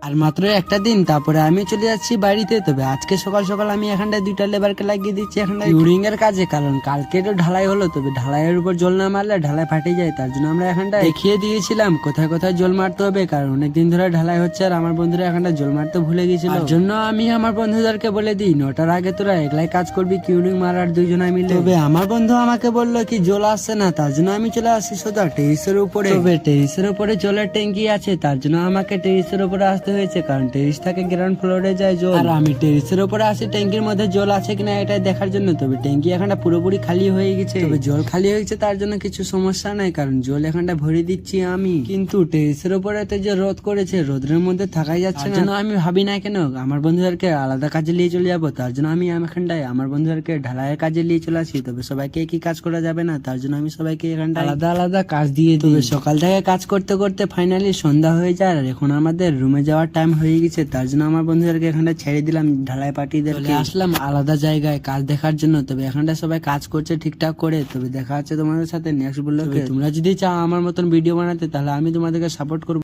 আর মাত্র একটা দিন, তারপরে আমি চলে যাচ্ছি বাড়িতে। তবে আজকে সকাল সকাল আমি এখানটায় 2টা লেবারকে লাগিয়ে দিচ্ছি এখানটায় ইউরিং এর কাজে, কারণ কালকে তো ঢালাই হলো, তবে ঢালাইয়ের উপর জল না মারলে ঢালাই ফাটে যায়। তার জন্য আমরা এখানটায় দেখিয়ে দিয়েছিলাম কোথায় কোথায় জল মারতে হবে, কারণ অনেকদিন ধরে ঢালাই হচ্ছে আর আমার বন্ধুরা এখানটা জল মারতে ভুলে গেছিল। তার জন্য আমি আমার বন্ধুদেরকে বলে দিই 9টার আগে তোরা একলাই কাজ করবি, ইউরিং মারার 2জনে মিলে। তবে আমার বন্ধু আমাকে বললো কি জল আসছে না, তার জন্য আমি চলে আসছি সোজা টেরিসের উপরে। তবে টেরিসের উপরে জলের ট্যাঙ্কি আছে, তার জন্য আমাকে টেরিসের উপরে আসতে হয়েছে, কারণ টেরিস থেকে গ্রাউন্ড ফ্লোরে যায় জল। আর আমি টেরিসের উপরে আসি ট্যাঙ্কির মধ্যে জল আছে কিনা এটা দেখার জন্য। তবে ট্যাঙ্কি এখানটা পুরোপুরি খালি হয়ে গেছে। তবে জল খালি হয়ে গেছে তার জন্য কিছু সমস্যা নাই, কারণ জল এখানটা ভরে দিচ্ছি আমি। কিন্তু টেরিসের উপরে তো যে রোদ করেছে, রোদের মধ্যে থাকাই যাচ্ছে না। আমি ভাবি না কেন আমার বন্ধুদেরকে আলাদা কাজে নিয়ে চলে যাবো, তার জন্য আমি এখানটায় আমার বন্ধুদেরকে ঢালাইয়ের কাজে নিয়ে চলে আসি। তবে সবাইকে একই কাজ করা যাবে না, তার জন্য আমি সবাইকে এখানটা আলাদা আলাদা কাজ দিয়ে দিই। তবে সকাল থেকে কাজ করতে করতে ফাইনালি সন্ধ্যা হয়ে যায়, আর এখন আমাদের রুমে যাওয়ার টাইম হয়ে গেছে। তার জন্য আমার বন্ধুদেরকে এখানটা ছেড়ে দিলাম, ঢালাই পার্টিদেরকে আসলাম আলাদা জায়গায় কাজ দেখার জন্য। তবে এখানটা সবাই কাজ করছে ঠিকঠাক করে। তবে দেখা হচ্ছে তোমাদের সাথে নেক্সট ব্লগে। তোমরা যদি চাও আমার মতন ভিডিও বানাতে, তাহলে আমি তোমাদেরকে সাপোর্ট করবো।